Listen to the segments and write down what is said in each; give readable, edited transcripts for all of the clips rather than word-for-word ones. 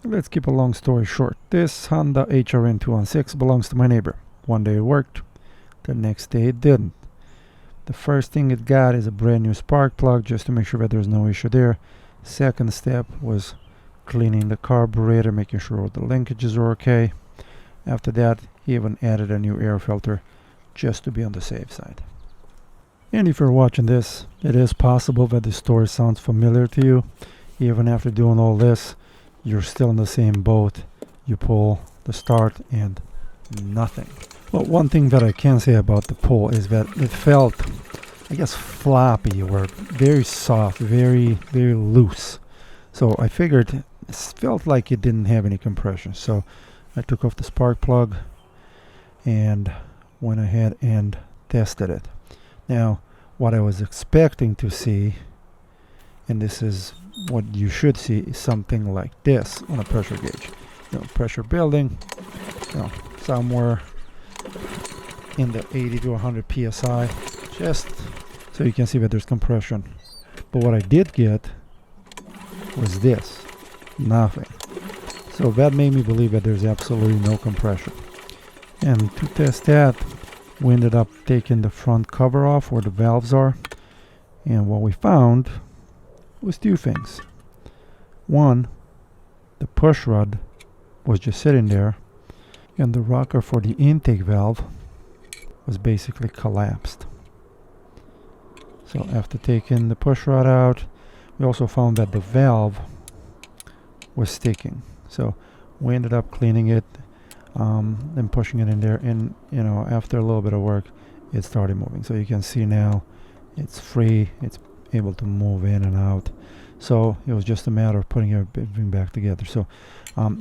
Let's keep a long story short. This Honda Hrn216 belongs to my neighbor. One day it worked, the next day it didn't. The first thing it got is a brand new spark plug just to make sure that there's no issue there. Second step was cleaning the carburetor, making sure all the linkages are okay. After that, he even added a new air filter just to be on the safe side. And if you're watching this, it is possible that the story sounds familiar to you. Even after doing all this, you're still in the same boat. You pull the start and nothing. Well, one thing that I can say about the pull is that it felt, I guess, floppy or very soft, very loose. So I figured it felt like it didn't have any compression. So I took off the spark plug and went ahead and tested it. Now, what I was expecting to see, and this is what you should see, is something like this on a pressure gauge. Pressure building, somewhere in the 80 to 100 psi, just so you can see that there's compression. But what I did get was this, nothing. So that made me believe that there's absolutely no compression. And to test that, we ended up taking the front cover off where the valves are, and what we found was two things. One, the push rod was just sitting there, and the rocker for the intake valve was basically collapsed. So after taking the push rod out, we also found that the valve was sticking. So we ended up cleaning it and pushing it in there, and after a little bit of work, it started moving. So you can see now it's free, it's able to move in and out. So it was just a matter of putting everything back together. So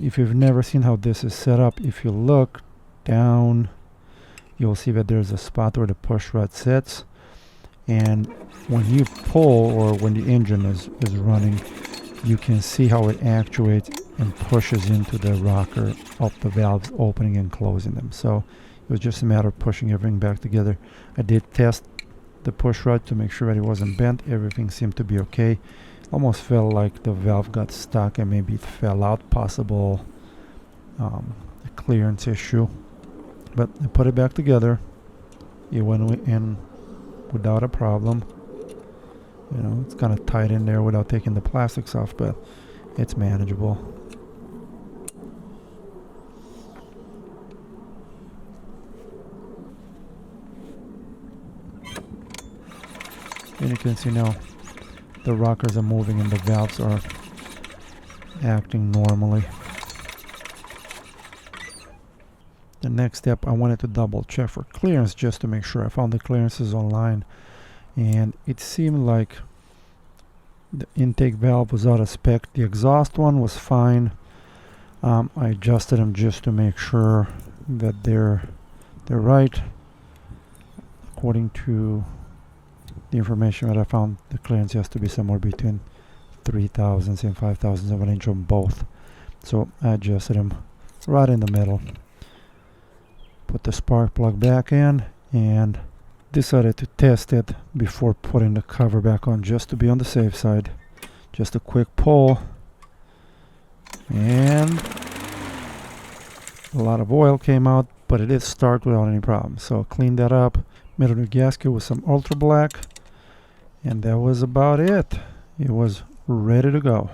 if you've never seen how this is set up, if you look down, you'll see that there's a spot where the push rod sits, and when you pull, or when the engine is running, you can see how it actuates and pushes into the rocker of the valves, opening and closing them. So it was just a matter of pushing everything back together. I did test the push rod to make sure that it wasn't bent. Everything seemed to be okay. Almost felt like the valve got stuck and maybe it fell out, possible a clearance issue. But I put it back together. It went in without a problem. It's kind of tight in there without taking the plastics off, but it's manageable. And you can see now the rockers are moving and the valves are acting normally. The next step, I wanted to double check for clearance just to make sure. I found the clearances online, and it seemed like the intake valve was out of spec. The exhaust one was fine. I adjusted them just to make sure that they're right. According to the information that I found, the clearance has to be somewhere between 3,000 and 5,000 of an inch on both. So I adjusted them right in the middle. Put the spark plug back in and decided to test it before putting the cover back on, just to be on the safe side. Just a quick pull, and a lot of oil came out, but it did start without any problem. So cleaned that up, made a new gasket with some ultra black, and that was about it. It was ready to go.